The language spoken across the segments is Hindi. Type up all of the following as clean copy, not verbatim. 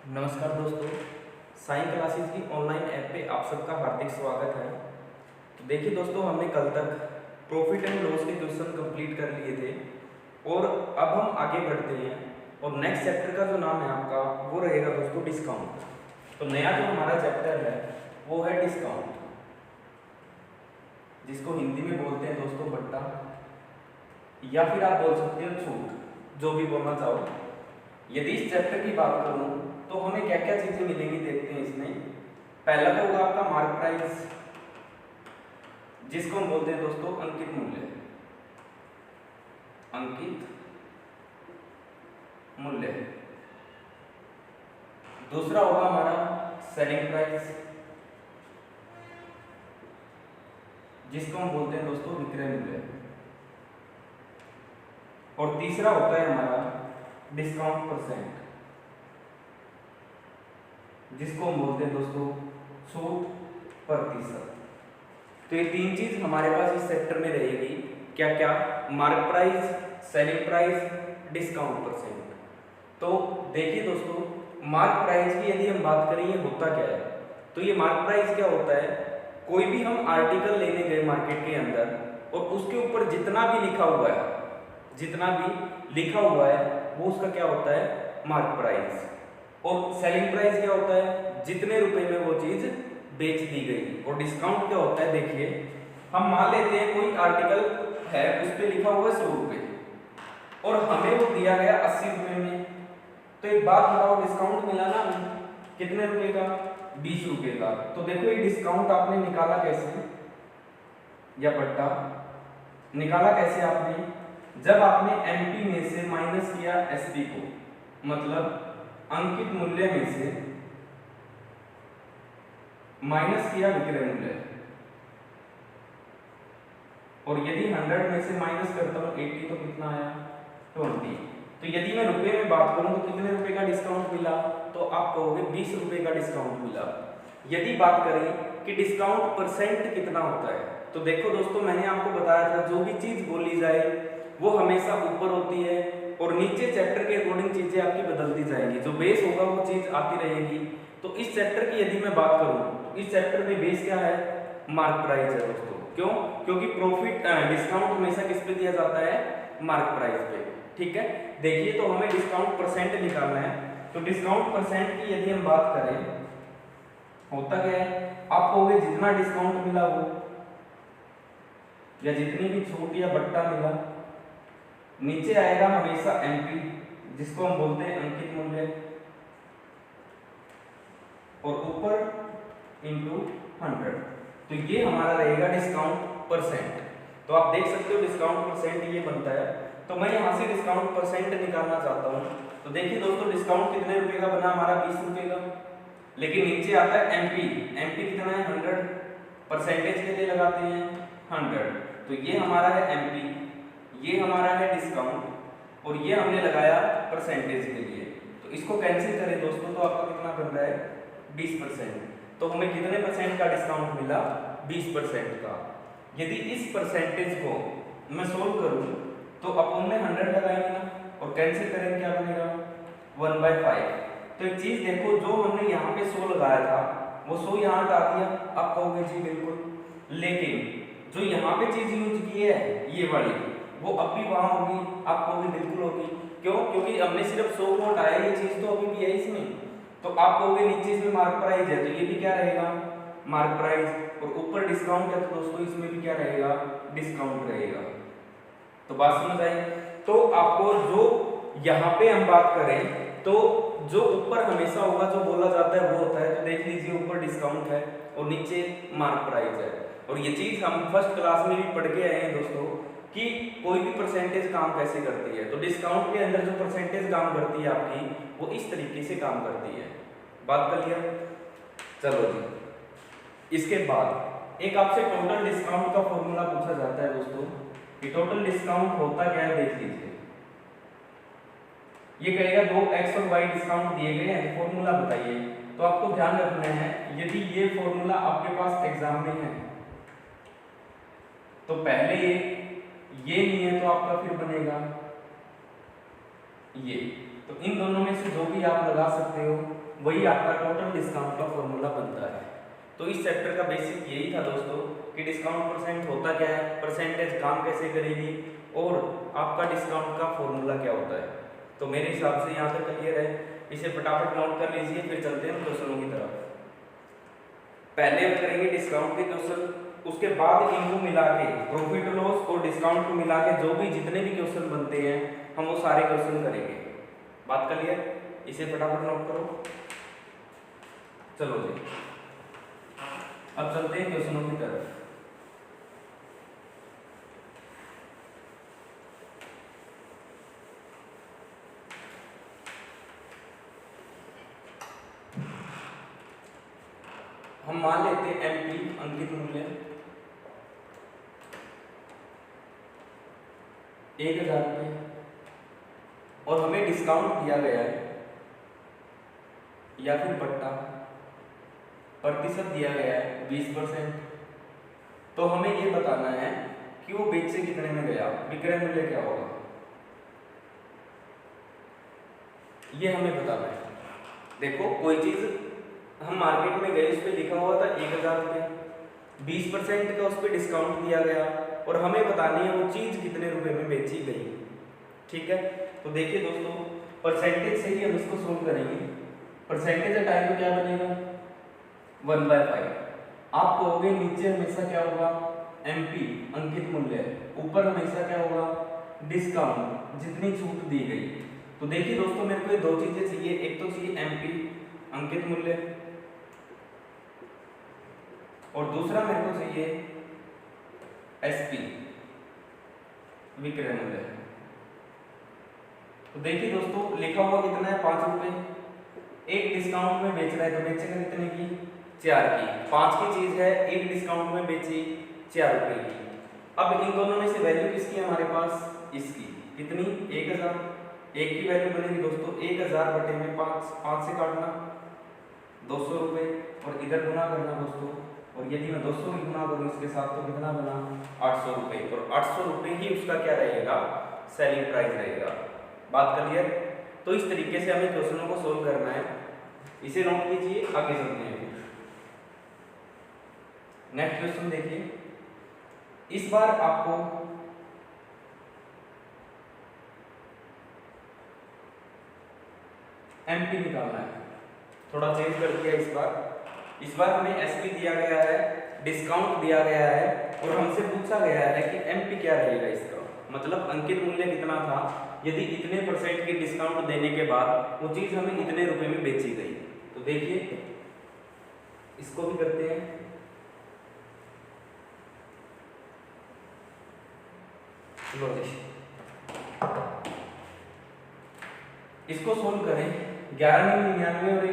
नमस्कार दोस्तों, साइंस क्लासेस की ऑनलाइन ऐप पे आप सबका हार्दिक स्वागत है। तो देखिए दोस्तों, हमने कल तक प्रॉफिट एंड लॉस के क्वेश्चन कंप्लीट कर लिए थे और अब हम आगे बढ़ते हैं और नेक्स्ट चैप्टर का जो नाम है आपका वो रहेगा दोस्तों डिस्काउंट। तो नया जो हमारा चैप्टर है वो है डिस्काउंट, जिसको हिंदी में बोलते हैं दोस्तों बट्टा, या फिर आप बोल सकते हो छूट, जो भी बोलना चाहो। यदि इस चैप्टर की बात करूं तो हमें क्या क्या चीजें मिलेंगी देखते हैं इसमें। पहला तो होगा आपका मार्क प्राइस, जिसको हम बोलते हैं दोस्तों अंकित मूल्य। अंकित मूल्य। दूसरा होगा हमारा सेलिंग प्राइस, जिसको हम बोलते हैं दोस्तों विक्रय मूल्य। और तीसरा होता है हमारा डिस्काउंट परसेंट, जिसको हम बोलते हैं दोस्तों छूट प्रतिशत। तो ये तीन चीज हमारे पास इस सेक्टर में रहेगी। क्या क्या? Mark price, selling price, discount percent. तो देखिए दोस्तों, मार्क प्राइस की यदि हम बात करें ये होता क्या है, तो ये मार्क प्राइस क्या होता है, कोई भी हम आर्टिकल लेने गए मार्केट के अंदर और उसके ऊपर जितना भी लिखा हुआ है, जितना भी लिखा हुआ है वो उसका क्या होता है, मार्क प्राइस। और सेलिंग प्राइस क्या होता है, जितने रुपए में वो चीज बेच दी गई। और डिस्काउंट क्या होता है, देखिए हम मान लेते हैं कोई आर्टिकल है, उस पर लिखा हुआ है 100 रुपए और हमें वो दिया गया 80 रुपए में। तो एक बात बताओ, डिस्काउंट मिला ना कितने रुपए का, 20 रुपए का। तो देखो ये डिस्काउंट आपने निकाला कैसे, या बट्टा निकाला कैसे आपने, जब आपने एमपी में से माइनस किया एसपी को, मतलब अंकित मूल्य में से माइनस किया विक्रय मूल्य। और यदि 100 में से माइनस करता हूं 80 तो कितना आया, 20। तो यदि मैं रुपए में बात करूं तो कितने रुपए का डिस्काउंट मिला, तो आप कहोगे 20 रुपए का डिस्काउंट मिला। यदि बात करें कि डिस्काउंट परसेंट कितना होता है, तो देखो दोस्तों, मैंने आपको बताया था जो भी चीज बोली जाए वो हमेशा ऊपर होती है और नीचे चैप्टर के अकॉर्डिंग चीजें आपकी बदलती जाएंगी। जो बेस होगा वो चीज आती रहेगी। तो इस चैप्टर की यदि मैं बात करूं तो इस चैप्टर में बेस क्या है, मार्क प्राइस है दोस्तों। क्यों? क्योंकि प्रॉफिट डिस्काउंट हमेशा किस पे दिया जाता है, मार्क प्राइस पे। ठीक है, देखिए तो हमें डिस्काउंट परसेंट निकालना है। तो डिस्काउंट परसेंट की यदि हम बात करें, होता क्या है, आप कहोगे जितना डिस्काउंट मिला वो, या जितनी भी छूट या बट्टा मिला, नीचे आएगा हमेशा एमपी, जिसको हम बोलते हैं अंकित मूल्य, और ऊपर इंटू 100। तो ये हमारा रहेगा डिस्काउंट परसेंट। तो आप देख सकते हो डिस्काउंट परसेंट ये बनता है। तो मैं यहां से डिस्काउंट परसेंट निकालना चाहता हूं। तो देखिए दोस्तों, डिस्काउंट कितने रुपए का बना हमारा, 20 रुपए का। लेकिन नीचे आता है एमपी, एमपी कितना है, 100। परसेंटेज के लिए लगाते हैं 100। तो ये हमारा है एमपी, ये हमारा है डिस्काउंट, और ये हमने लगाया परसेंटेज के लिए। तो इसको कैंसिल करें दोस्तों, तो आपका कितना बन रहा है, 20%। तो हमें कितने परसेंट का डिस्काउंट मिला, 20% का। यदि इस परसेंटेज को मैं सोल्व करूं तो अपन में 100 लगाएंगे ना, और कैंसिल करेंगे, क्या बनेगा, 1/5। तो एक चीज देखो, जो हमने यहाँ पे 100 लगाया था वो 100 यहाँ हटा दिया, आप कहोगे जी बिल्कुल। लेकिन जो यहाँ पे चीज यूज की है ये वाली, वो अब भी वहां होगी, आप कहोगे बिल्कुल होगी। क्यों? क्योंकि हमने सिर्फ 100 को हटाया, ये चीज तो अभी भी है इसमें। तो आप कहोगे नीचे इसमें मार्क प्राइस है, तो ये भी क्या रहेगा, मार्क प्राइस। और ऊपर डिस्काउंट है, तो दोस्तों इसमें भी क्या रहेगा, डिस्काउंट रहेगा। तो बात समझ आई? तो आपको जो यहाँ पे हम बात करें तो जो ऊपर हमेशा होगा, जो बोला जाता है वो होता है। तो देख लीजिए, ऊपर डिस्काउंट है और नीचे मार्क प्राइस है। और ये चीज हम फर्स्ट क्लास में भी पढ़ के आए हैं दोस्तों, कि कोई भी परसेंटेज काम कैसे करती है। तो डिस्काउंट के अंदर जो परसेंटेज काम करती है आपकी, वो इस तरीके से काम करती है। बात कर लिया? चलो जी, इसके बाद एक आपसे टोटल डिस्काउंट का फॉर्मूला पूछा जाता है दोस्तों, कि टोटल डिस्काउंट होता क्या है, देख लीजिए। ये कहेगा 2x और y डिस्काउंट दिए गए हैं, फॉर्मूला बताइए। तो आपको ध्यान रखना है, यदि ये फॉर्मूला आपके पास एग्जाम में है तो पहले ये नहीं है तो आपका फिर बनेगा ये। तो इन दोनों में से जो भी आप लगा सकते हो वही आपका टोटल डिस्काउंट का फॉर्मूला बनता है। तो इस चैप्टर का बेसिक यही था दोस्तों कि डिस्काउंट परसेंट होता क्या है, परसेंटेज काम कैसे करेगी और आपका डिस्काउंट का फॉर्मूला क्या होता है। तो मेरे हिसाब से यहाँ तक क्लियर है, इसे फटाफट नोट कर लीजिए, फिर चलते हैं क्वेश्चनों की तरफ। पहले हम करेंगे डिस्काउंट के क्वेश्चन, उसके बाद इनको मिला के प्रॉफिट लॉस और डिस्काउंट को मिला के जो भी जितने भी क्वेश्चन बनते हैं हम वो सारे क्वेश्चन करेंगे। बात क्लियर, इसे फटाफट नोट करो। चलो जी अब चलते हैं क्वेश्चनों की तरफ। हम मान लेते हैं एमपी अंकित मूल्य 1000 रुपये और हमें डिस्काउंट दिया गया है या फिर बट्टा प्रतिशत दिया गया है 20%। तो हमें ये बताना है कि वो बेचे कितने में गया, विक्रय मूल्य क्या होगा, ये हमें बताना है। देखो कोई चीज हम मार्केट में गए, उस पर लिखा हुआ था 1000 रुपये, 20% का उस पर डिस्काउंट दिया गया और हमें बतानी है वो चीज कितने रुपए में बेची गई। ठीक है, तो देखिए दोस्तों परसेंटेज से ही हम इसको सोल्व करेंगे। परसेंटेज हटाएं तो क्या बनेगा 1/5। आप कहोगे नीचे हमेशा क्या होगा एमपी अंकित मूल्य, ऊपर हमेशा क्या होगा डिस्काउंट जितनी छूट दी गई। तो देखिए दोस्तों मेरे को ये दो चीजें चाहिए, एक तो चाहिए एमपी अंकित मूल्य और दूसरा मेरे को चाहिए एसपी विक्रय मूल्य। तो देखिए दोस्तों लिखा हुआ कितना है 5 रुपए, एक डिस्काउंट में बेच रहा है तो बेचेगा कितने की 4 की, 5 की चीज है एक डिस्काउंट में बेची 4 रुपए की। अब इन दोनों में से वैल्यू किसकी है हमारे पास, इसकी, कितनी 1000। एक की वैल्यू बनेगी दोस्तों 1000 बटे में 5, 5 से काटना 200 रुपए और इधर गुना करना दोस्तों, और यदि मैं 200 की गुना करूँ इसके साथ तो कितना बना 800 रुपए, और 800 रुपए ही उसका क्या रहेगा सेलिंग प्राइस रहेगा। बात क्लियर। तो इस तरीके से हमें क्वेश्चनों को सोल्व करना है, इसे नोट कीजिए, आगे चलते हैं। नेक्स्ट क्वेश्चन देखिए, इस बार आपको एमपी निकालना है, थोड़ा चेंज कर दिया इस बार हमें एसपी दिया गया है, डिस्काउंट दिया गया है और हमसे पूछा गया है कि एमपी क्या रहेगा इसका, मतलब अंकित मूल्य कितना था यदि इतने % की डिस्काउंट देने के बाद वो चीज हमें इतने रुपए में बेची गई। तो देखिए इसको भी करते हैं। इसको सोल्व करें, 11,99 और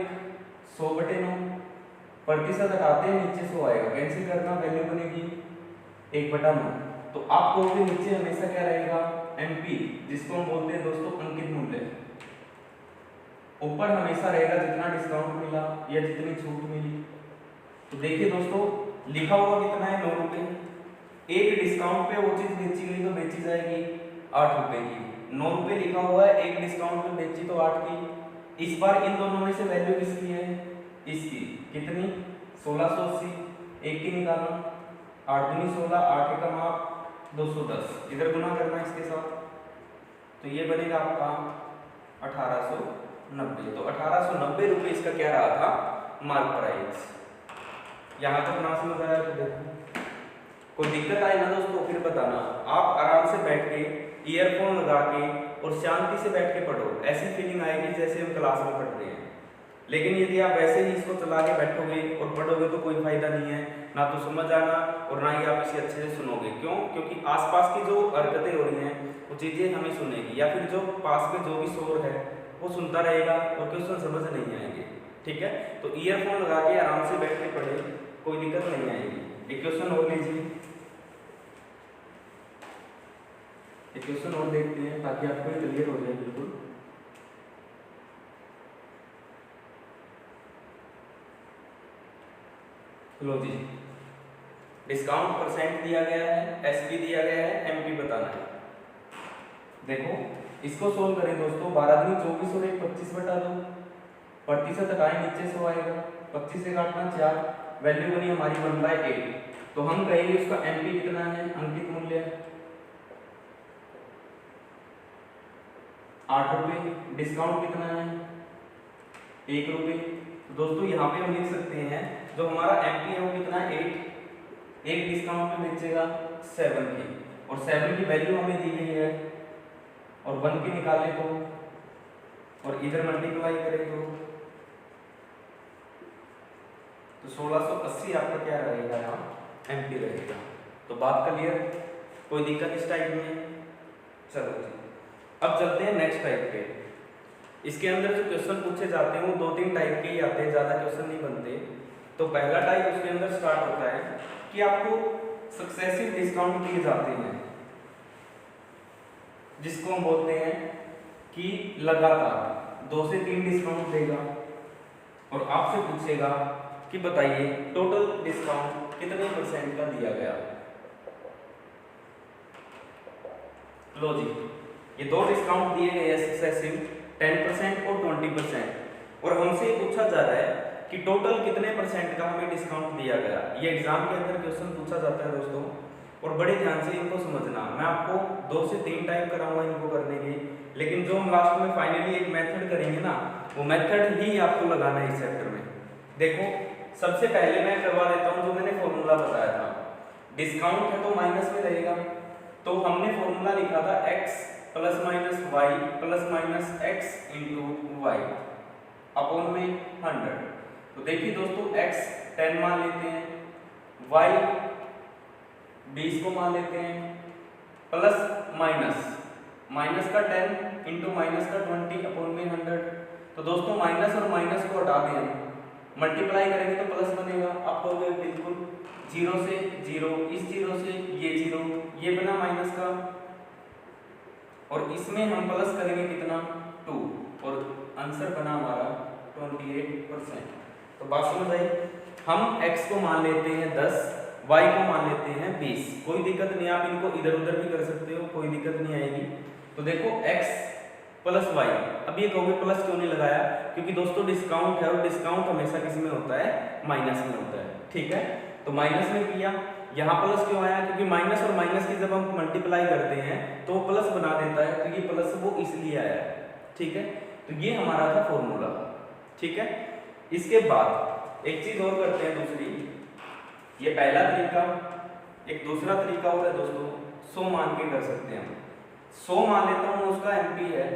100/9 प्रतिशत हटाते हैं नीचे 100 आएगा, कैंसिल करना वैल्यू बनेगी 1/9। तो आप कहोगे नीचे हमेशा क्या रहेगा एमपी, जिसको हम बोलते हैं दोस्तों अंकित मूल्य, ऊपर हमेशा रहेगा जितना डिस्काउंट मिला या जितनी छूट मिली। तो देखिए दोस्तों लिखा हुआ कितना है 9 रुपए, एक डिस्काउंट पे वो चीज बेची गई तो बेची जाएगी 8 रुपए की, 9 रुपए लिखा हुआ है, एक डिस्काउंट पे बेची तो 8 की। इस बार इन दोनों में से वैल्यू किसकी है, इसकी, कितनी 1680, एक की निकालना 8 दूनी 16, 8 एकम 210, इधर गुना करना इसके साथ, तो ये बनेगा आपका 1890। तो 1890 रुपए इसका क्या रहा था मार्क प्राइस। यहाँ तक ना समझ आया तो देखो, कोई दिक्कत आए ना दोस्तों फिर बताना। आप आराम से बैठ के ईयरफोन लगा के और शांति से बैठ के पढ़ो, ऐसी फीलिंग आएगी जैसे हम क्लास में पढ़ रहे हैं। लेकिन यदि आप ऐसे ही इसको चला के बैठोगे और पढ़ोगे तो कोई फायदा नहीं है, ना तो समझ आना और ना ही आप इसे अच्छे से सुनोगे। क्यों? क्योंकि आसपास की जो हरकतें हो रही हैं वो चीज़ें हमें सुनेगी, या फिर जो पास में जो भी शोर है वो सुनता रहेगा और क्वेश्चन समझ नहीं आएंगे। ठीक है, तो ईयरफोन लगा के आराम से बैठ के पढ़े, कोई दिक्कत नहीं आएगी। एक क्वेश्चन और लीजिए, एक क्वेश्चन और देखते हैं ताकि आपको क्लियर हो जाए बिल्कुल। लो जी, डिस्काउंट परसेंट दिया गया है, एसपी दिया गया है, एमपी बताना है। देखो इसको सोल्व करें दोस्तों, 12 दूनी 24 और 1 25 बटा 2, प्रतिशत हटाए नीचे 100 आएगा, 25 से काटना 4, वैल्यू बनी हमारी 1/8। तो हम कहेंगे उसका एमपी कितना है, अंकित मूल्य 8 रुपये, डिस्काउंट कितना है 1 रुपये। तो दोस्तों यहाँ पे हम लिख सकते हैं जो हमारा एमपी है वो कितना है 8, एक डिस्काउंट में बेचेगा 7 की, और 7 की वैल्यू हमें दी गई है, और 1 की निकाले तो, और इधर मल्टीप्लाई करें तो 1680 आपका क्या रहेगा यहाँ एमपी रहेगा। तो बात क्लियर, कोई दिक्कत इस टाइप में। चलो जी, अब चलते हैं नेक्स्ट टाइप पे। इसके अंदर जो क्वेश्चन पूछे जाते हैं वो 2-3 टाइप के ही आते हैं, ज़्यादा क्वेश्चन नहीं बनते। तो पहला टाइप उसके अंदर स्टार्ट होता है कि आपको सक्सेसिव डिस्काउंट दिए जाते हैं, जिसको हम बोलते हैं कि लगातार 2 से 3 डिस्काउंट देगा, और आपसे पूछेगा कि बताइए टोटल डिस्काउंट कितने % का दिया गया। लो जी, ये 2 डिस्काउंट दिए गए हैं सक्सेसिव, 10% और 20%, और हमसे पूछा जा रहा है कि टोटल कितने % का हमें डिस्काउंट दिया गया। ये एग्जाम के अंदर क्वेश्चन पूछा जाता है दोस्तों, और बड़े ध्यान से इनको समझना। मैं आपको 2 से 3 टाइप कराऊंगा इनको करने के, लेकिन जो हम लास्ट में फाइनली एक मेथड करेंगे ना, वो मेथड ही आपको लगाना है इस चैप्टर में। देखो सबसे पहले मैं करवा देता हूँ जो मैंने फॉर्मूला बताया था। डिस्काउंट है तो माइनस में रहेगा, तो हमने फॉर्मूला लिखा था x + - y + - x × y upon में 100। तो देखिए दोस्तों x 10 मान लेते हैं, y 20 को मान लेते हैं, प्लस माइनस का 10 × माइनस का 20 अपॉन में 100। तो दोस्तों माइनस और माइनस को हटा दें, मल्टीप्लाई करेंगे तो प्लस बनेगा। आप कहोगे बिल्कुल 0 से 0, इस 0 से ये 0, ये बना माइनस का, और इसमें हम प्लस करेंगे कितना 2, और आंसर बना हमारा 28%। तो बात समझ आई। हम x को मान लेते हैं 10, y को मान लेते हैं 20, कोई दिक्कत नहीं, आप इनको इधर उधर भी कर सकते हो, कोई दिक्कत नहीं आएगी। तो देखो x + y, अब ये कहोगे प्लस क्यों नहीं लगाया, क्योंकि दोस्तों डिस्काउंट है, और डिस्काउंट हमेशा किस में होता है, माइनस में होता है, ठीक है। तो माइनस में किया, यहाँ प्लस क्यों आया, क्योंकि माइनस और माइनस की जब हम मल्टीप्लाई करते हैं तो वो प्लस बना देता है, तो ये प्लस वो इसलिए आया है, ठीक है। तो ये हमारा था फॉर्मूला, ठीक है। इसके बाद एक चीज और करते हैं दूसरी, ये पहला तरीका, एक दूसरा तरीका और है दोस्तों, 100 मान के कर सकते हैं हम। 100 मान लेता हूँ, उसका एमपी है,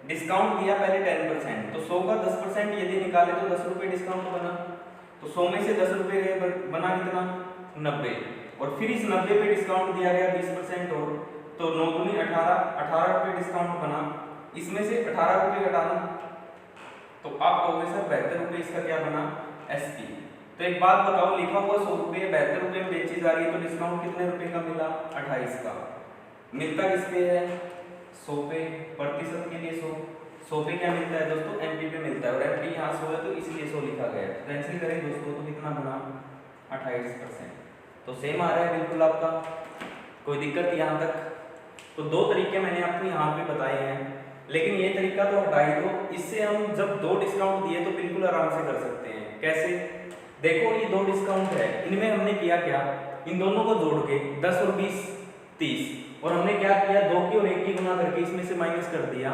डिस्काउंट दिया पहले 10%, तो 100 का 10% यदि निकाले तो 10 रुपये डिस्काउंट बना, तो 100 में से 10 रुपये गए, बना कितना 90, और फिर इस 90 पे डिस्काउंट दिया गया 20% और, तो 9 दूनी 18 रुपये डिस्काउंट बना, इसमें से 18 रुपये घटाना, तो आप कहोगे सर 72 रुपये इसका क्या बना एसपी। तो एक बात बताओ, लिखा हुआ 100 रुपये 72 रुपये में बेची जा रही है, तो डिस्काउंट कितने रुपए का मिला 28 का। मिलता किस पे है 100 पे, प्रतिशत के लिए 100 पे क्या मिलता है दोस्तों एमपी पे मिलता है, और एमपी यहाँ 100 है तो इसलिए 100 लिखा गया है। कैंसिल करें दोस्तों तो कितना बना 28%। तो सेम आ रहा है बिल्कुल आपका, कोई दिक्कत यहाँ तक। तो 2 तरीके मैंने आपको यहाँ पे बताए हैं, लेकिन ये तरीका तो हटाई दो, इससे हम जब 2 डिस्काउंट दिए तो बिल्कुल आराम से कर सकते हैं। कैसे, देखो ये 2 डिस्काउंट है, इनमें हमने किया क्या, इन दोनों को जोड़ के 10 और 20 30, और हमने क्या किया 2 की और 1 की गुना करके इसमें से माइनस कर दिया,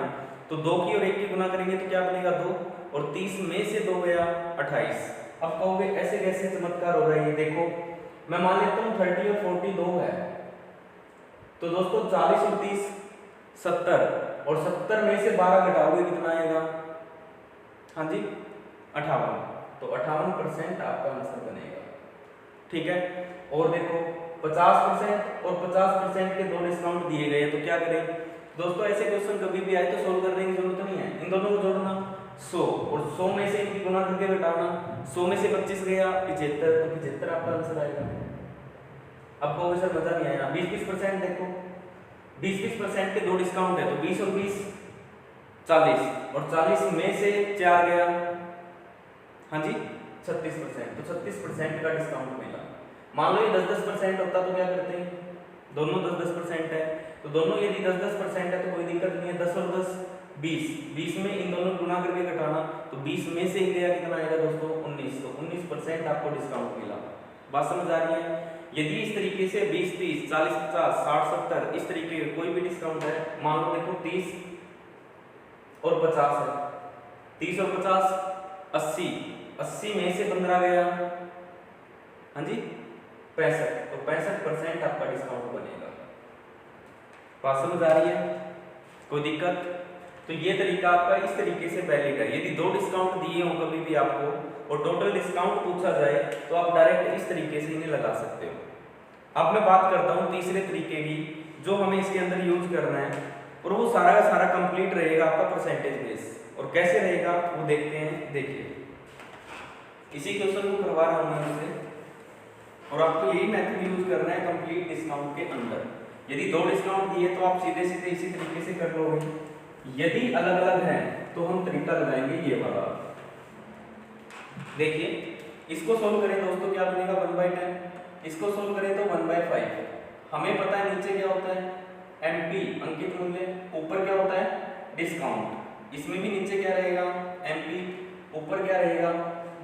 तो 2 की और 1 की गुना करेंगे तो क्या बनेगा 2, और 30 में से 2 गया 28। अब कहोगे ऐसे कैसे चमत्कार हो रहा है, ये देखो मैं मान लेता हूँ 30 और 40 2 है, तो दोस्तों 40 और 30 70, और 70 में से 12 घटाओगे कितना आएगा, हाँ जी 58, तो 58% आपका आंसर बनेगा, ठीक है। और देखो 50% और 50% के 2 डिस्काउंट दिए गए, तो क्या करें दोस्तों, ऐसे क्वेश्चन कभी भी आए तो सोल्व करने की जरूरत नहीं है, इन दोनों को जोड़ना 100 और 100 में से इनकी गुना करके घटाना, 100 में से 25 गया 75, तो 75 आपका आंसर आएगा। अब कहोगे सर मजा नहीं आया, 20-20% देखो 20-20% के 2 डिस्काउंट है, तो 20 और 20 40, और 40 में से 4 गया, हाँ जी 36%, तो 36% का डिस्काउंट मिला। मान लो ये 10-10% होता तो क्या करते हैं, दोनों 10-10% है, तो दोनों यदि 10-10% है तो कोई दिक्कत नहीं है, 10 और 10 20, 20 में इन दोनों गुना करके घटाना, तो 20 में से इंडिया कितना आएगा दोस्तों 19, तो 19% आपको डिस्काउंट मिला। बात समझ आ रही है? यदि इस तरीके से 20 30 40 50 60 70 इस तरीके के कोई भी डिस्काउंट है, मान लो देखो 30 और 50 है, 30 और 50 80, 80 में से 15 गया, हाँ जी 65, तो 65% आपका डिस्काउंट बनेगा। बात समझ आ रही है? कोई दिक्कत? तो ये तरीका आपका इस तरीके से वैलिड है। यदि दो डिस्काउंट दिए हो कभी भी आपको और टोटल डिस्काउंट पूछा जाए तो आप डायरेक्ट इस तरीके से इन्हें लगा सकते हो। अब मैं बात करता हूँ तीसरे तरीके की, जो हमें इसके अंदर यूज करना है और वो सारा का सारा कंप्लीट रहेगा आपका परसेंटेज बेस। और कैसे रहेगा वो देखते हैं। देखिए इसी क्वेश्चन को करवा रहा हूँ मैं इससे, और आपको यही मेथड यूज करना है कंप्लीट डिस्काउंट के अंदर। यदि दो डिस्काउंट दिए तो आप सीधे सीधे इसी तरीके से कर लोगे। यदि अलग अलग हैं तो हम तरीका लगाएंगे ये वाला। देखिए इसको सोल्व करें दोस्तों, क्या बनेगा 1/10, इसको सोल्व करें तो 1/5। हमें पता है नीचे क्या होता है एमपी अंकित मूल्य, ऊपर क्या होता है डिस्काउंट। इसमें भी नीचे क्या रहेगा एमपी, ऊपर क्या रहेगा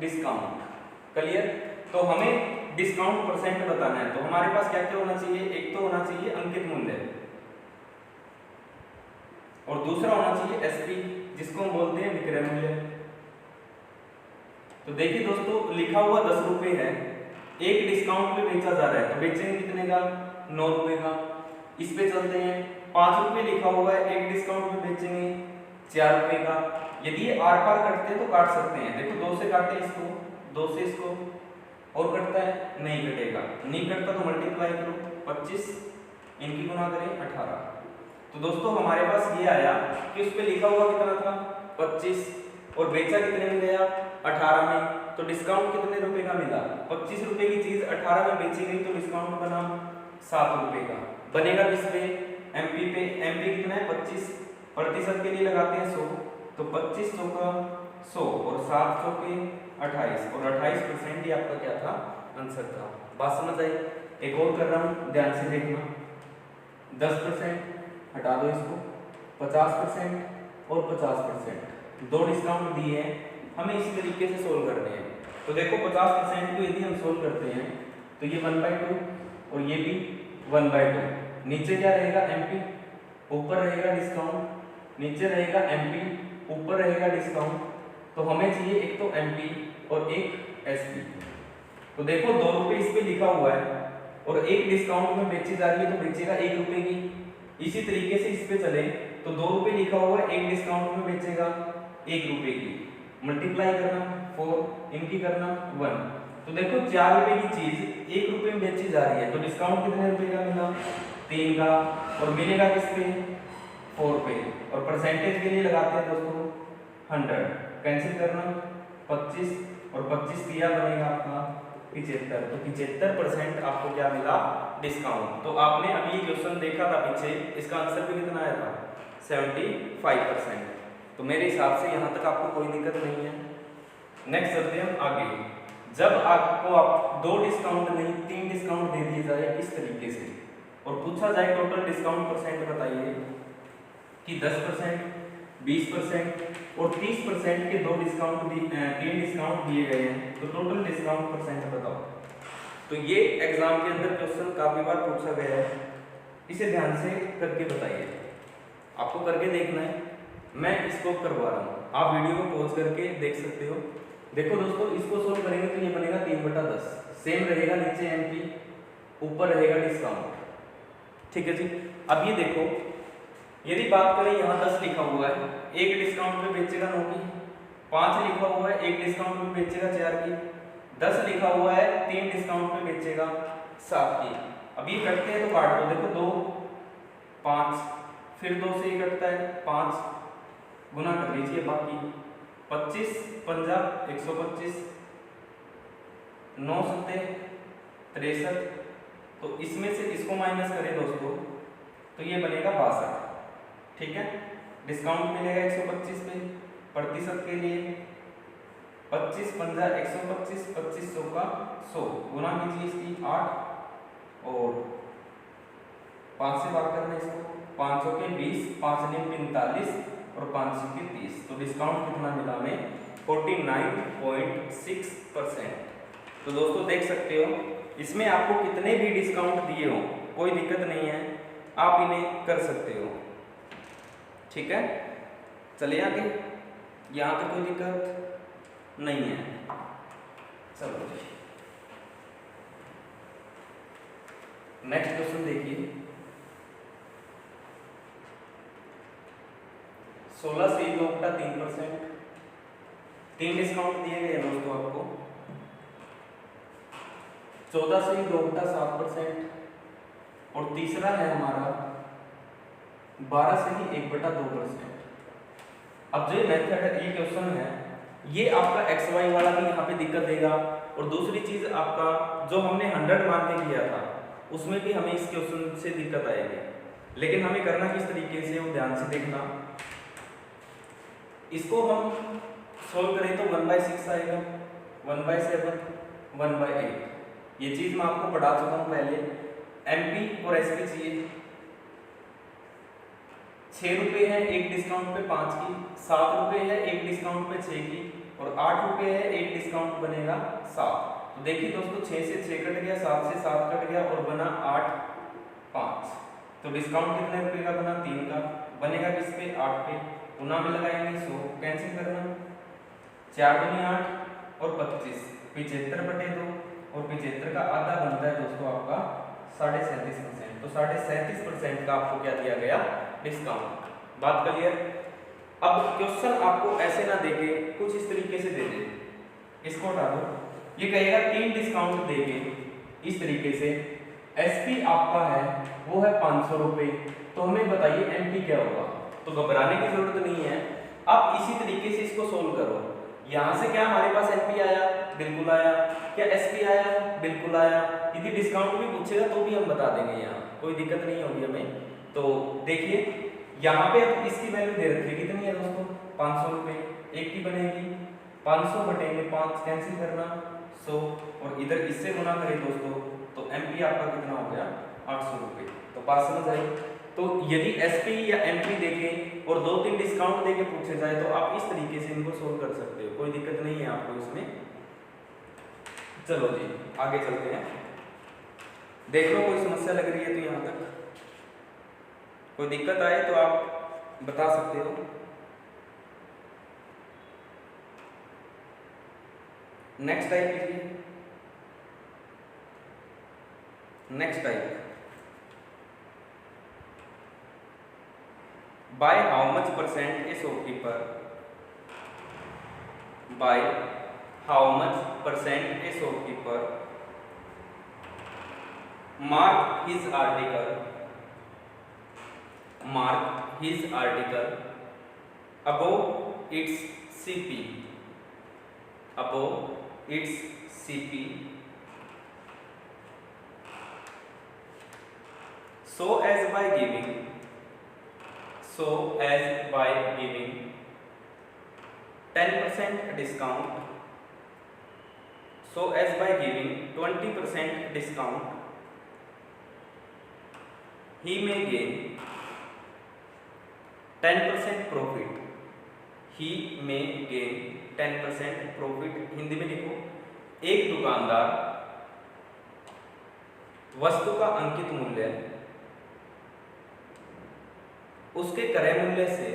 डिस्काउंट। क्लियर? तो हमें डिस्काउंट परसेंट बताना है, तो हमारे पास क्या क्या होना चाहिए, एक तो होना चाहिए अंकित मूल्य और दूसरा होना चाहिए एसपी जिसको हम बोलते हैं विक्रय मूल्य। तो देखिए दोस्तों लिखा हुआ 10 रुपए है, एक डिस्काउंट पे बेचा जा रहा है तो बेचेंगे कितने का 9 रुपए का। इस पे चलते हैं 5 रुपए लिखा हुआ है, एक डिस्काउंट पे बेचेंगे 4 रुपए का। यदि ये आर पार कटते हैं तो काट सकते हैं, देखो 2 से काटे इसको, 2 से इसको, और कटता है नहीं कटेगा, नहीं कटता तो मल्टीप्लाई करो 25 इनकी गुना करें 18। तो दोस्तों हमारे पास ये आया कि उस पे लिखा हुआ कितना था 25 और बेचा कितने में गया 18 में, तो डिस्काउंट कितने रुपए का मिला 25 रुपए की चीज 18 में बेची गई तो डिस्काउंट बना 7 रुपए का। बनेगा किस पे एमपी पे, एमपी कितना है 25, प्रतिशत के लिए लगाते हैं 100, तो 25 100 का 100 और 7 100 के 28 और 28% ही आपका क्या था आंसर था। बात समझ आई? एक और कर रहा हूँ ध्यान से देखना, 10% हटा दो इसको, 50% और 50%, दो डिस्काउंट दिए हैं हमें इसी तरीके से सोल्व करने हैं। तो देखो 50% को यदि हम सोल्व करते हैं तो ये 1/2 और ये भी 1/2, नीचे क्या रहेगा एमपी, ऊपर रहेगा डिस्काउंट, नीचे रहेगा एमपी, ऊपर रहेगा डिस्काउंट। तो हमें चाहिए एक तो एमपी और एक एसपी। तो देखो 2 रुपए इस पे लिखा हुआ है और एक डिस्काउंट में बेची जा रही है तो बेचेगा 1 रुपए की। इसी तरीके से इस पे चले तो 2 रुपए लिखा हुआ है, एक डिस्काउंट में बेचेगा 1 रुपए की, मल्टीप्लाई करना 4 इनकी करना 1। तो देखो 4 रुपए की चीज 1 रुपए में बेची जा रही है तो डिस्काउंट कितने रुपए का मिला 3 का, और मिलेगा किस पे 4 पे। और परसेंटेज के लिए लगाते हैं दोस्तों 100, कैंसिल करना 25 और 25 दिया बनेगा आपका 75, तो 75% आपको क्या मिला डिस्काउंट। तो आपने अभी ये क्वेश्चन देखा था पीछे, इसका आंसर भी कितना आया था 75%। तो मेरे हिसाब से यहाँ तक आपको कोई दिक्कत नहीं है। नेक्स्ट चलते हैं हम आगे। जब आपको दो डिस्काउंट नहीं 3 डिस्काउंट दे दिए जाए इस तरीके से और पूछा जाए टोटल डिस्काउंट परसेंट बताइए कि 10%, 20% और 30% के 3 डिस्काउंट दिए गए हैं, तो टोटल डिस्काउंट परसेंट बताओ। तो ये एग्जाम के अंदर क्वेश्चन काफी बार पूछा गया है, इसे ध्यान से करके बताइए, आपको करके देखना है। मैं इसको करवा रहा हूँ, आप वीडियो को पॉज करके देख सकते हो। देखो दोस्तों इसको सोल्व करेंगे तो ये बनेगा 3/10, सेम रहेगा, नीचे एमपी ऊपर रहेगा डिस्काउंट। ठीक है जी। अब ये देखो यदि बात करें यहाँ 10 लिखा हुआ है, एक डिस्काउंट में बेचेगा 9 की, 5 लिखा हुआ है एक डिस्काउंट में बेचेगा 4 की, 10 लिखा हुआ है 3 डिस्काउंट में बेचेगा 7 की। अब ये कटते हैं तो काट दो, देखो 2 5 फिर 2 से ही कटता है 5 गुना कर लीजिए, बाकी 25 50 125 9 7 63, तो इसमें से इसको माइनस करें दोस्तों तो ये बनेगा 62। ठीक है, डिस्काउंट मिलेगा 125 पे, प्रतिशत के लिए 25 50 125 25 100 का 100 गुना कीजिए इसकी 8 और 5 से भाग करना इसको, 500 के 20, 5 ने 45 और 500 के 30। तो डिस्काउंट कितना मिला हमें? 49.6%। तो दोस्तों देख सकते हो इसमें आपको कितने भी डिस्काउंट दिए हो कोई दिक्कत नहीं है, आप इन्हें कर सकते हो। ठीक है, चलिए आगे, यहाँ तक कोई दिक्कत नहीं है। चलो नेक्स्ट क्वेश्चन देखिए, 16 से 2 का 3%, 3 डिस्काउंट दिए गए हैं दोस्तों आपको। 14 से 2 का 7% और तीसरा है हमारा 12 से 1/2%। अब जो मेथड है, ये क्वेश्चन है, ये आपका एक्स वाई वाला भी यहाँ पे दिक्कत देगा, और दूसरी चीज आपका जो हमने 100 मान के किया था उसमें भी हमें इस क्वेश्चन से दिक्कत आएगी। लेकिन हमें करना किस तरीके से, वो ध्यान से देखना। इसको हम सोल्व करें तो 1/6 आएगा, 1/7, 1/8। ये चीज मैं आपको पढ़ा चुका हूँ पहले। एमपी और एसपी चाहिए। 6 रुपये है एक डिस्काउंट पे 5 की, 7 रुपये है एक डिस्काउंट पे 6 की, और 8 रुपये है एक डिस्काउंट बनेगा 7। तो देखिए दोस्तों 6 से 6 कट गया, 7 से 7 कट गया और बना 8, 5। तो डिस्काउंट कितने रुपए का बना? 3 का। बनेगा किस पे? 8 पे। पुनः में लगाएंगे 100, कैंसिल करना, 4 दूनी 8 और 25, 75/2, और 75 का आधा बनता है दोस्तों आपका 37.5%। तो 37.5% का आपको क्या दिया गया? डिस्काउंट। बात क्लियर? अब क्वेश्चन आपको ऐसे ना देके कुछ इस तरीके से दे दे, इसको हटा दो। ये कहेगा 3 डिस्काउंट देके इस तरीके से, एसपी आपका है वो है 500 रुपये, तो हमें बताइए एमपी क्या होगा। तो घबराने की जरूरत नहीं है, आप इसी तरीके से इसको सोल्व करो। यहाँ से क्या हमारे पास एमपी आया? बिल्कुल आया। क्या एसपी आया? बिल्कुल आया। यदि डिस्काउंट भी पूछेगा तो भी हम बता देंगे, यहाँ कोई दिक्कत नहीं होगी हमें। तो देखिए यहाँ पे अब इसकी वैल्यू दे रखी है, कितनी है दोस्तों? 500 रुपये। एक की बनेगी 500/5, कैंसिल करना 100, और इधर इससे गुना करें दोस्तों तो एमपी आपका कितना हो गया? 800 रुपये। तो बात समझ आई? तो यदि एसपी या एमपी देके और 2-3 डिस्काउंट देके पूछे जाए तो आप इस तरीके से इनको सोल्व कर सकते हो, कोई दिक्कत नहीं है आपको इसमें। चलो जी आगे चलते हैं। देख लो कोई समस्या लग रही है तो यहाँ तक कोई दिक्कत आए तो आप बता सकते हो। नेक्स्ट टाइप लीजिए। Next type, by how much percent a shopkeeper, by how much percent a shopkeeper mark his article above its CP, so as by giving 10% discount, so as by giving 20% discount, he may gain 10% profit, he may gain 10% profit। Hindi में लिखो, एक दुकानदार वस्तु का अंकित मूल्य उसके क्रय मूल्य से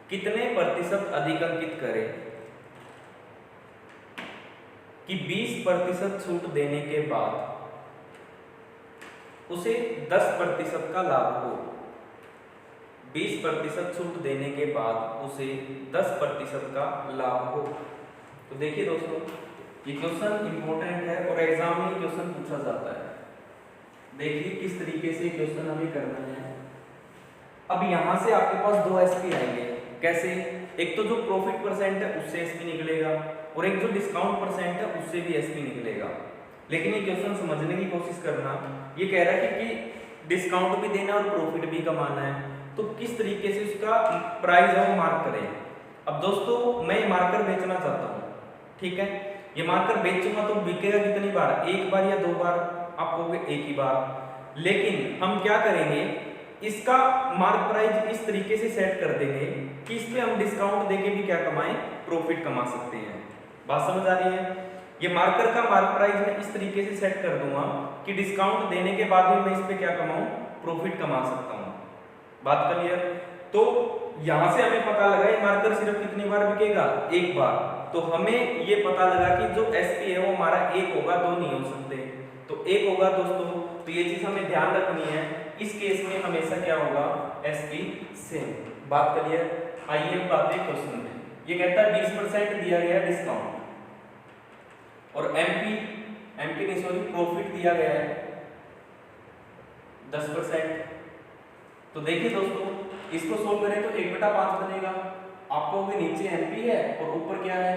कितने प्रतिशत अधिक अंकित करे कि 20% छूट देने के बाद उसे 10% का लाभ हो। 20% छूट देने के बाद उसे 10% का लाभ हो। तो देखिए दोस्तों ये क्वेश्चन इंपॉर्टेंट है और एग्जाम में क्वेश्चन पूछा जाता है। देखिए किस तरीके से क्वेश्चन हमें करना है। अब यहाँ से आपके पास 2 एसपी आएंगे। कैसे? एक तो जो प्रॉफिट परसेंट है उससे एसपी निकलेगा और एक जो डिस्काउंट परसेंट है उससे भी एसपी निकलेगा। लेकिन ये क्वेश्चन समझने की कोशिश करना, ये कह रहा है कि डिस्काउंट भी देना और प्रॉफिट भी कमाना है, तो किस तरीके से उसका प्राइस है वो मार्क करें। अब दोस्तों मैं मार्कर बेचना चाहता हूँ, ठीक है, ये मार्कर बेचूंगा तो बिकेगा कितनी बार? 1 बार या 2 बार? आप कहोगे एक ही बार, लेकिन हम क्या करेंगे, इसका मार्क प्राइस इस तरीके से सेट कर देंगे कि इस पे हम डिस्काउंट देके भी क्या कमाएं, प्रॉफिट कमा सकते हैं। बात समझ आ रही है? ये मार्कर का मार्क प्राइस मैं इस तरीके से सेट कर दूंगा कि डिस्काउंट देने के बाद भी मैं इस पे क्या कमाऊं, प्रॉफिट कमा सकता हूं। बात क्लियर? तो यहां से हमें पता लगा ये मार्कर सिर्फ कितनी बार बिकेगा, एक बार। तो हमें ये पता लगा कि जो एसपी है वो हमारा एक होगा, दो नहीं हो सकते, तो एक होगा दोस्तों। तो ये चीज हमें ध्यान रखनी है, इस केस में हमेशा क्या होगा, एसपी सेम। बात क्लियर? आइए अब आते हैं क्वेश्चन में। ये कहता है 20% दिया गया डिस्काउंट और एमपी नहीं सॉरी प्रॉफिट दिया गया है 10%। तो देखिए दोस्तों, इसको सोल्व करें तो 1/5 बनेगा। आपको भी नीचे एमपी है और ऊपर क्या है,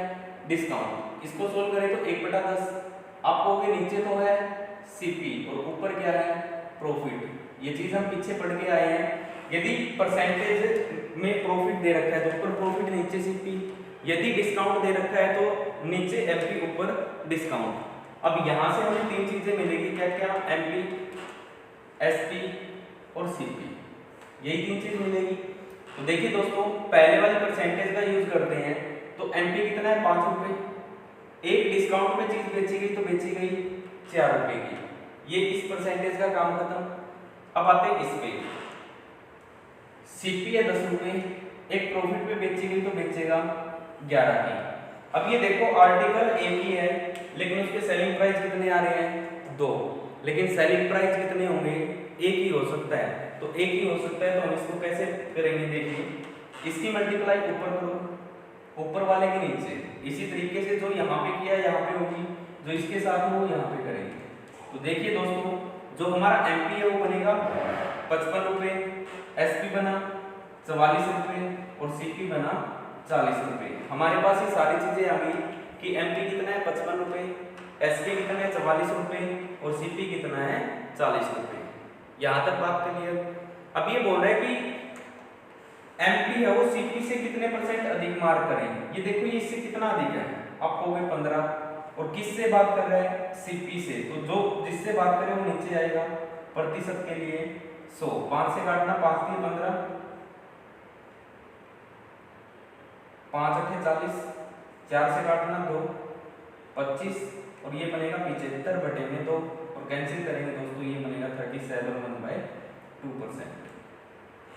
डिस्काउंट। इसको सोल्व करें तो 1/10। आपको भी नीचे तो है सीपी और ऊपर क्या है, प्रॉफिट। ये चीज हम पीछे पढ़ के आए हैं। यदि परसेंटेज में प्रॉफिट दे रखा है तो ऊपर प्रॉफिट नीचे सीपी, यदि डिस्काउंट दे रखा है तो नीचे एमपी ऊपर डिस्काउंट। अब यहां से हमें तीन चीजें मिलेगी, क्या क्या, एमपी, एसपी और सीपी, यही तीन चीज मिलेगी। तो देखिए दोस्तों, पहले वाले परसेंटेज का यूज करते हैं। तो एमपी कितना है, 5 रुपए। एक डिस्काउंट में चीज बेची गई तो बेची गई 4 रुपए की। ये इस परसेंटेज का काम खत्म। अब आते हैं इस पे, सीपी है 10 रुपए, एक प्रॉफिट पे बेची गई तो बेचेगा 11 की। अब ये देखो आर्टिकल एक ही है, लेकिन उसके सेलिंग प्राइस कितने आ रहे हैं, 2। लेकिन सेलिंग प्राइस कितने होंगे, एक ही हो सकता है। तो एक ही हो सकता है, तो हम इसको कैसे करेंगे, देखिए, इसकी मल्टीप्लाई ऊपर करो, ऊपर वाले के नीचे। इसी तरीके से जो यहाँ पे किया यहाँ पे होगी, जो इसके साथ हो यहाँ पे करेंगे। तो देखिए दोस्तों, जो हमारा एमपी है वो बनेगा 55 रुपए, एसपी बना 44 रुपए और सीपी बना 40 रुपए। हमारे पास ये सारी चीजें आ गई कि एमपी कितना है 55 रुपए, एसपी कितना है 44 रुपए और सीपी कितना है 40 रुपए। यहां तक बात क्लियर? अब ये बोल रहा है कि एमपी है वो सीपी से कितने % अधिक मार्क करें। ये देखो, ये इससे कितना अधिक है, आप कहोगे 15। और किससे बात कर रहा है, सीपी से। तो जो जिससे बात करें वो नीचे आएगा। प्रतिशत के लिए 100, 5 से काटना, 5 3 15, 5 8 40, 4 से काटना 2 25 और ये बनेगा 75 बटे में 2 और कैंसिल करेंगे दोस्तों, ये बनेगा 37/2%।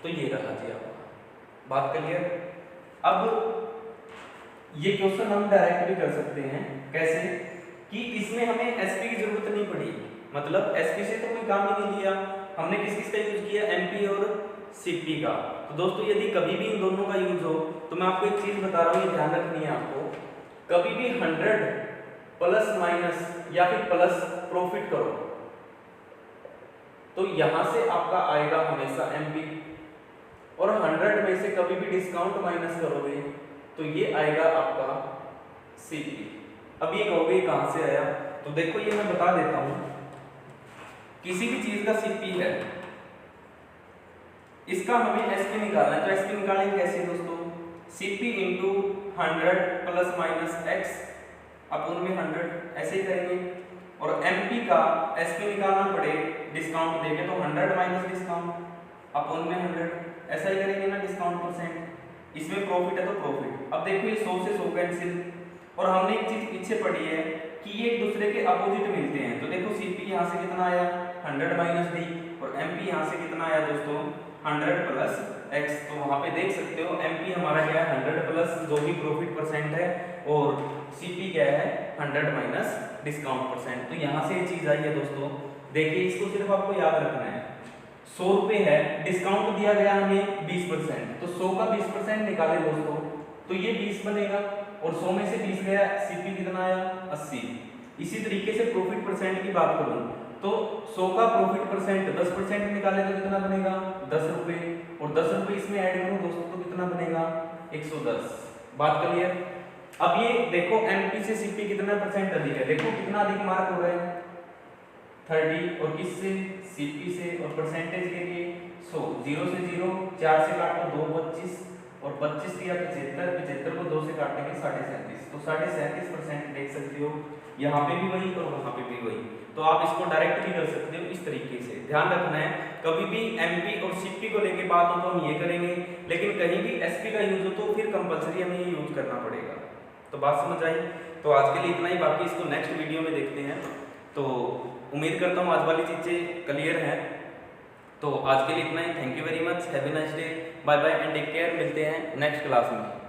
तो ये रहा जी आपका। बात क्लियर? अब ये क्वेश्चन हम डायरेक्ट भी कर सकते हैं। कैसे? कि इसमें हमें एसपी की जरूरत नहीं पड़ी, मतलब एसपी से तो कोई काम ही नहीं लिया। हमने किस किस का यूज किया, एमपी और सीपी का। तो दोस्तों, यदि कभी भी इन दोनों का यूज हो तो मैं आपको एक चीज बता रहा हूँ, ये ध्यान रखनी है आपको। कभी भी 100 प्लस माइनस या फिर प्लस प्रॉफिट करो तो यहां से आपका आएगा हमेशा एमपी, और 100 में से कभी भी डिस्काउंट माइनस करोगे तो ये आएगा आपका सीपी। अब ये कहोगे कहां से आया, तो देखो ये मैं बता देता हूं। किसी भी चीज का सीपी है, इसका हमें एसपी निकालना है। तो एसपी निकालेंगे कैसे दोस्तों, CP into 100 plus minus x अपन में 100, ऐसे ही करेंगे। और एमपी का एसपी निकालना पड़े डिस्काउंट देके तो 100 माइनस डिस्काउंट अपन में 100, ऐसा ही करेंगे ना, डिस्काउंट %। इसमें प्रॉफिट है तो प्रॉफिट। अब देखो ये 100 से 100 कैंसिल। और हमने एक चीज पीछे पढ़ी है कि ये एक दूसरे के अपोजिट मिलते हैं। तो देखो सीपी यहाँ से कितना आया 100 माइनस डी, और एमपी यहाँ से कितना आया दोस्तों 100 प्लस एक्स। तो वहां पे देख सकते हो एमपी हमारा क्या है 100 प्लस जो भी प्रॉफिट % है, और सीपी क्या है 100 माइनस डिस्काउंट %। तो यहाँ से ये चीज आई है दोस्तों। देखिए, इसको सिर्फ आपको याद रखना है। 100 रुपए है, डिस्काउंट दिया गया हमें 20%, तो 100 का 20% निकाले दोस्तों तो ये 20 बनेगा, और 100 में से 20 गया, सीपी कितना आया 80। इसी तरीके से प्रॉफिट % की बात करूं तो 100 का प्रॉफिट % 10% निकाले तो कितना बनेगा 10 रुपए, और 10 रुपए इसमें ऐड करूं दोस्तों तो कितना बनेगा 110। बात क्लियर? अब ये देखो एमपी से सीपी कितना % अधिक है, देखो कितना अधिक मार्क हो रहा है 30, और किससे सीपी से, और परसेंटेज के लिए 100, 0 से 0, 4 से काटो 2 25 और 25 या 75, 75 को 2 से काटेंगे 37.5, तो 37.5% देख सकते हो। यहाँ पे भी वही और वहाँ पे भी वही, तो आप इसको डायरेक्ट भी कर सकते हो इस तरीके से। ध्यान रखना है कभी भी एमपी और सीपी को लेके बात हो तो हम ये करेंगे, लेकिन कहीं भी एसपी का यूज हो तो फिर कंपलसरी हमें ये यूज करना पड़ेगा। तो बात समझ आई? तो आज के लिए इतना ही, बाकी इसको नेक्स्ट वीडियो में देखते हैं। तो उम्मीद करता हूँ आज वाली चीज़ें क्लियर हैं। तो आज के लिए इतना ही, thank you very much, have a nice day, bye bye and take care. मिलते हैं नेक्स्ट क्लास में।